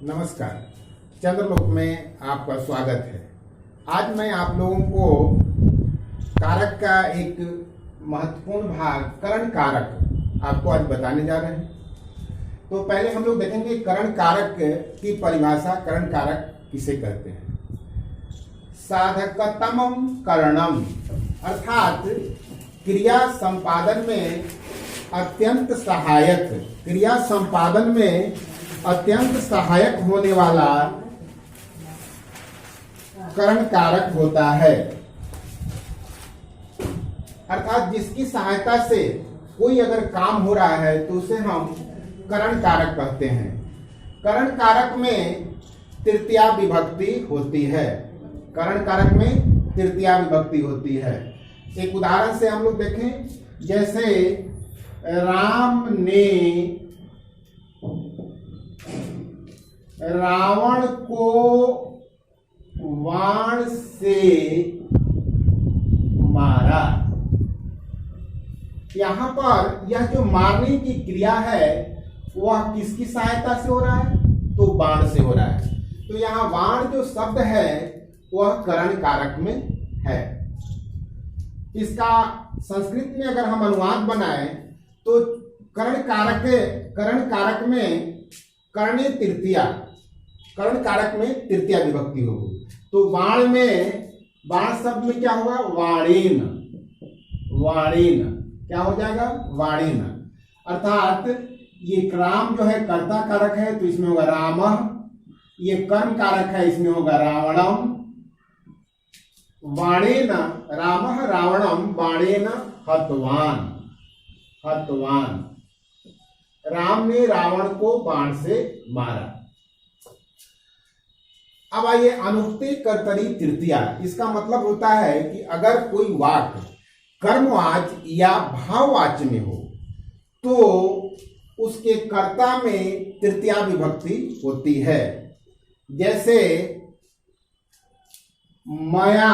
नमस्कार। चंद्रलोक में आपका स्वागत है। आज मैं आप लोगों को कारक का एक महत्वपूर्ण भाग करण कारक आपको आज बताने जा रहे हैं। तो पहले हम लोग देखेंगे करण कारक की परिभाषा। करण कारक किसे कहते हैं? साधकतमम करणम, अर्थात क्रिया संपादन में अत्यंत सहायक, क्रिया संपादन में अत्यंत सहायक होने वाला करण कारक होता है। अर्थात जिसकी सहायता से कोई अगर काम हो रहा है तो उसे हम करण कारक कहते हैं। करण कारक में तृतीया विभक्ति होती है। करण कारक में तृतीया विभक्ति होती है। एक उदाहरण से हम लोग देखें, जैसे राम ने रावण को वाण से मारा। यहां पर यह जो मारने की क्रिया है वह किसकी सहायता से हो रहा है? तो बाण से हो रहा है। तो यहां वाण जो शब्द है वह करण कारक में है। इसका संस्कृत में अगर हम अनुवाद बनाएं तो करण कारक में कर्णे तृतीया, करण कारक में तृतीया विभक्ति होगी। तो बाण में, बाण शब्द में क्या होगा? वाणीन। वाणीन क्या हो जाएगा? वाणीन। अर्थात ये राम जो है कर्ता कारक है तो इसमें होगा रामः। ये कर्म कारक है, इसमें होगा रावणम। वाणेन रामः रावणम वाणेन हतवान। हतवान, राम ने रावण को बाण से मारा। अब आइए अनुक्ति कर्तरी तृतीया। इसका मतलब होता है कि अगर कोई वाक्य कर्मवाच्य या भाववाच्य में हो तो उसके कर्ता में तृतीया विभक्ति होती है। जैसे मया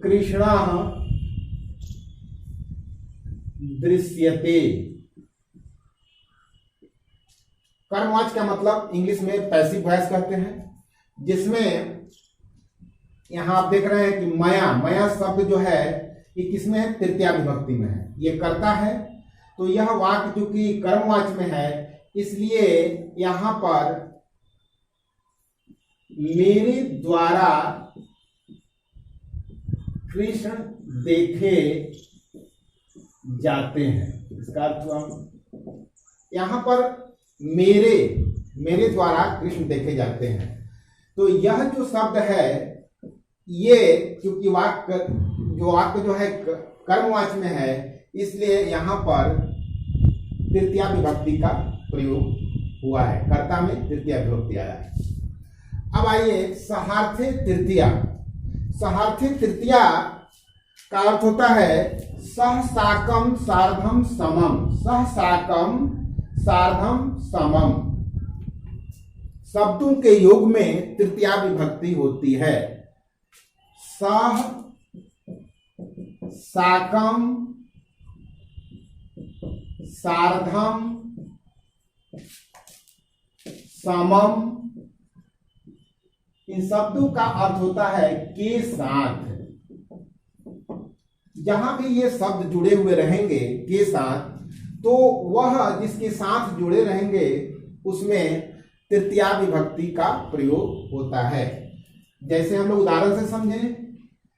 कृष्णः दृश्यते। कर्मवाच्य का मतलब इंग्लिश में पैसिव वॉइस कहते हैं, जिसमें यहां आप देख रहे हैं कि मया, मया शब्द जो है ये किसमें है? तृतीया विभक्ति में है। ये कर्ता है। तो यह वाक्य जो कि कर्मवाच्य में है इसलिए यहां पर मेरे द्वारा कृष्ण देखे जाते हैं। इसका अर्थ हम यहां पर मेरे द्वारा कृष्ण देखे जाते हैं। तो यह जो शब्द है ये क्योंकि वाक्य जो है कर्मवाच्य में है इसलिए यहां पर तृतीया विभक्ति का प्रयोग हुआ है। कर्ता में तृतीया विभक्ति आया है। अब आइए सहार्थे तृतीया। सहार्थे तृतीया का अर्थ होता है सह साकम सार्धम समम। सह साकम सार्धम समम शब्दों के योग में तृतीया विभक्ति होती है। सह साकम सार्धम समम, इन शब्दों का अर्थ होता है के साथ। जहां भी ये शब्द जुड़े हुए रहेंगे के साथ, तो वह जिसके साथ जुड़े रहेंगे उसमें तृतीया विभक्ति का प्रयोग होता है। जैसे हम लोग उदाहरण से समझें,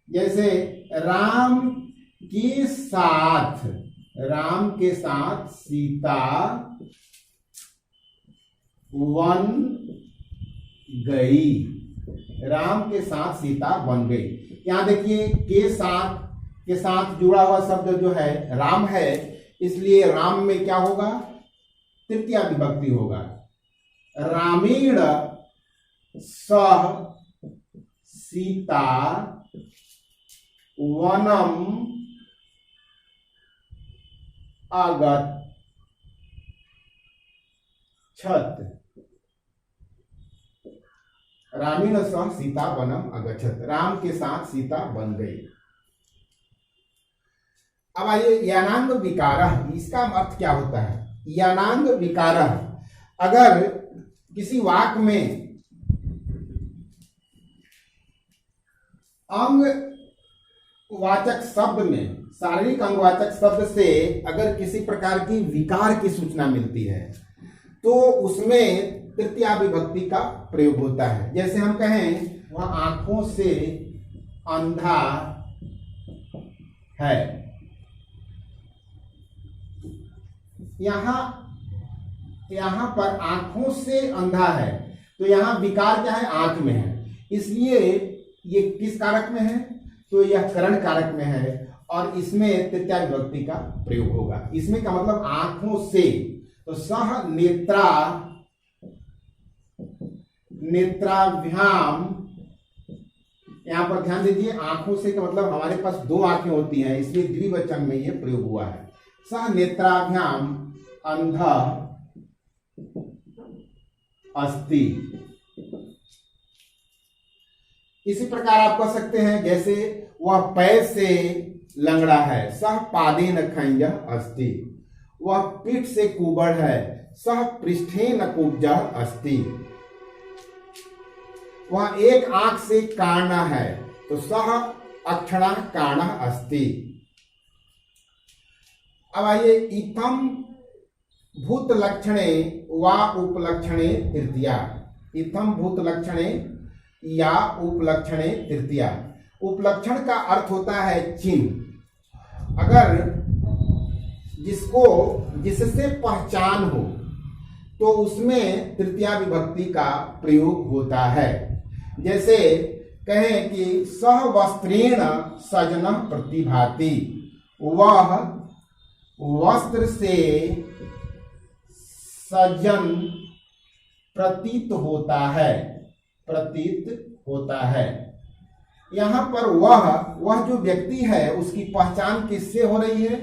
जैसे राम के साथ, राम के साथ सीता वन गई। राम के साथ सीता बन गई। यहां देखिए के साथ जुड़ा हुआ शब्द जो है राम है, इसलिए राम में क्या होगा? तृतीया विभक्ति होगा। रामेण सह सीता वनम अगच्छत्। रामेण सह सीता वनम अगच्छत्, राम के साथ सीता बन गई। अब आइए यानांग विकार, इसका अर्थ क्या होता है? यानांग विकारः, अगर किसी वाक्य में अंगवाचक शब्द में, शारीरिक अंगवाचक शब्द से अगर किसी प्रकार की विकार की सूचना मिलती है तो उसमें तृतीया विभक्ति का प्रयोग होता है। जैसे हम कहें वह आंखों से अंधा है, यहां पर आंखों से अंधा है, तो यहां विकार क्या है, आंख में है, इसलिए ये किस कारक में है, तो यह करण कारक में है और इसमें तृतीया विभक्ति का प्रयोग होगा। इसमें का मतलब आंखों से, तो सह नेत्राभ्याम, यहां पर ध्यान दीजिए आंखों से का मतलब हमारे पास दो आंखें होती हैं, इसलिए द्विवचन में यह प्रयोग हुआ है। सह नेत्राभ्याम अंधा अस्ति। इसी प्रकार आप कह सकते हैं जैसे वह पैर से लंगड़ा है, सह पादेन खंजः अस्ति। वह पीठ से कुबड़ है, सह पृष्ठेन कुब्जः अस्ति। वह एक आंख से काना है, तो सह अक्षणा काणः अस्ति। अब आइए इत्थम भूत लक्षणे वा उपलक्षणे तृतीया। इत्थम भूत लक्षणे या उपलक्षणे तृतीया। उपलक्षण का अर्थ होता है चिन्ह। अगर जिससे पहचान हो तो उसमें तृतीया विभक्ति का प्रयोग होता है। जैसे कहें कि सह वस्त्रेण सजनः प्रतिभाति, वह वस्त्र से सजन प्रतीत होता है। यहां पर वह जो व्यक्ति है उसकी पहचान किससे हो रही है,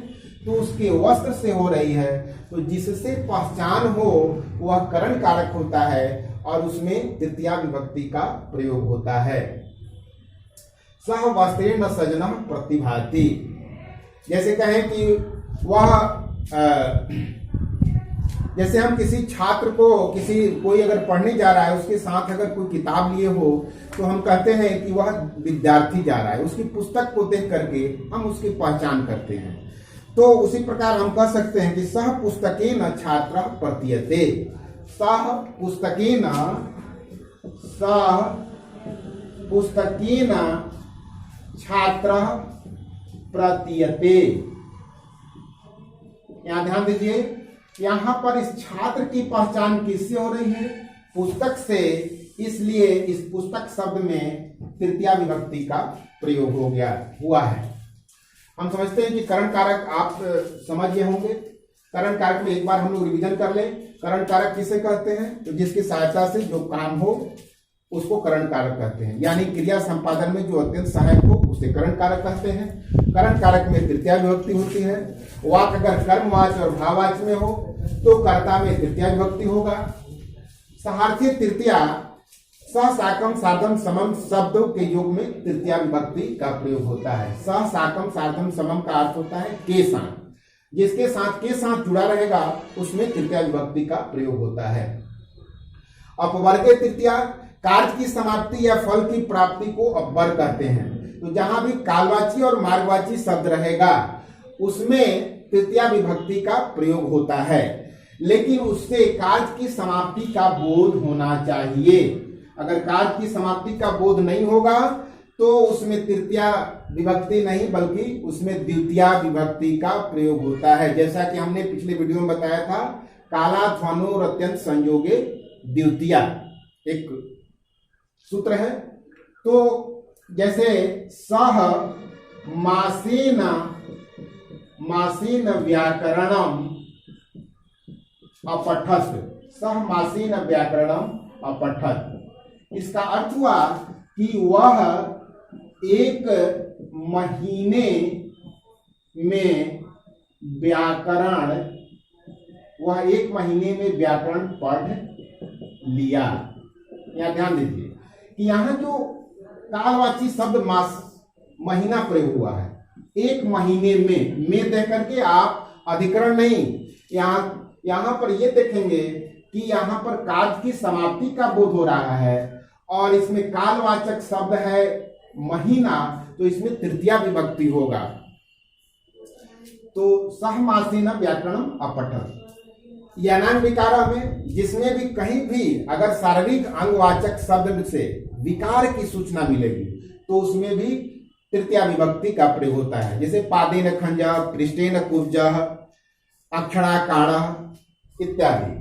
तो उसके वस्त्र से हो रही है। तो जिससे पहचान हो वह करण कारक होता है और उसमें तृतीया विभक्ति का प्रयोग होता है। सह वस्त्रेण सजनः प्रतिभाति। जैसे कहें कि वह जैसे हम किसी छात्र को कोई अगर पढ़ने जा रहा है, उसके साथ अगर कोई किताब लिए हो तो हम कहते हैं कि वह विद्यार्थी जा रहा है। उसकी पुस्तक को देख करके हम उसकी पहचान करते हैं। तो उसी प्रकार हम कह सकते हैं कि सह पुस्तकेन छात्रः प्रतीयते। सह पुस्तकेन छात्रः प्रतीयते। यहां ध्यान दीजिए, यहां पर इस छात्र की पहचान किससे हो रही है, पुस्तक से, इसलिए इस पुस्तक शब्द में तृतीया विभक्ति का प्रयोग हुआ है। हम समझते हैं कि करण कारक आप समझ गए होंगे। करण कारक में एक बार हम लोग रिवीजन कर लें। करण कारक किसे कहते हैं, तो जिसकी सहायता से जो काम हो उसको करण कारक कहते हैं, यानी क्रिया संपादन में जो अत्यंत सहायक हो उसे करण कारक कहते हैं। करण कारक में तृतीया विभक्ति होती है। वाक्य अगर कर्मवाच्य और भाववाच्य में हो तो कर्ता में तृतीया विभक्ति होगा। सहार्थी तृतीया सह साकम सार्धम समम शब्दों के योग में तृतीया विभक्ति का प्रयोग होता है। सह साकम सार्धम समम का अर्थ होता है के साथ, जिसके साथ के साथ जुड़ा रहेगा उसमें तृतीया विभक्ति का प्रयोग होता है। अपवर्गे तृतीया कार्य की समाप्ति या फल की प्राप्ति को अपवर्ग कहते हैं। तो जहां भी कालवाची और मार्गवाची शब्द रहेगा उसमें तृतीया विभक्ति का प्रयोग होता है, लेकिन उससे कार्य की समाप्ति का बोध होना चाहिए। अगर कार्य की समाप्ति का बोध नहीं होगा तो उसमें तृतीया विभक्ति नहीं बल्कि उसमें द्वितीया विभक्ति का प्रयोग होता है। जैसा कि हमने पिछले वीडियो में बताया था, काला ध्वनुर अत्यंत संयोगे द्वितीया एक सूत्र है। तो जैसे सह मासीन व्याकरणम अपठत, सह मासीन व्याकरणम अपठत, इसका अर्थ हुआ कि वह एक महीने में व्याकरण पढ़ लिया। यहाँ ध्यान दीजिए कि यहाँ जो कालवाची शब्द मास महीना प्रयोग हुआ है, एक महीने में देख करके आप अधिकरण नहीं, यहाँ यहाँ पर ये देखेंगे कि यहाँ पर कार्य की समाप्ति का बोध हो रहा है और इसमें कालवाचक शब्द है महीना, तो इसमें तृतीया विभक्ति होगा। तो सहमासीन व्याकरणम अपठन, यनांग विकार में जिसमें भी कहीं भी अगर सार्वत्रिक अंगवाचक शब्द से विकार की सूचना मिलेगी तो उसमें भी तृतीया विभक्ति का प्रयोग होता है। जैसे पादेन खंज, पृष्ठेन कुब्ज, अक्षराकार इत्यादि।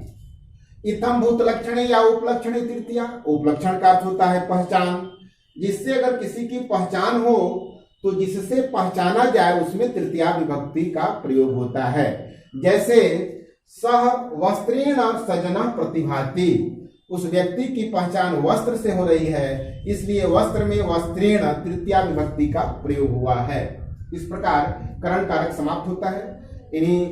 इत्थम भूत लक्षणे या उपलक्षणे तृतीया, उपलक्षण का अर्थ होता है पहचान, जिससे अगर किसी की पहचान हो तो जिससे पहचाना जाए उसमें तृतीया विभक्ति का प्रयोग होता है। जैसे सह वस्त्रेण सजना प्रतिभाति, उस व्यक्ति की पहचान वस्त्र से हो रही है, इसलिए वस्त्र में वस्त्रेण तृतीया विभक्ति का प्रयोग हुआ है। इस प्रकार करण कारक समाप्त होता है। इन्हीं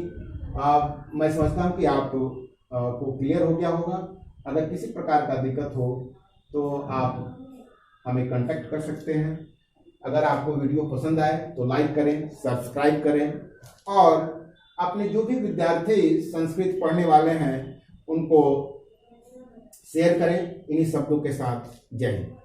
मैं समझता हूं कि आप को क्लियर हो गया होगा। अगर किसी प्रकार का दिक्कत हो तो आप हमें कांटेक्ट कर सकते हैं। अगर आपको वीडियो पसंद आए तो लाइक करें, सब्सक्राइब करें और अपने जो भी विद्यार्थी संस्कृत पढ़ने वाले हैं उनको शेयर करें। इन्हीं शब्दों के साथ जय हिंद।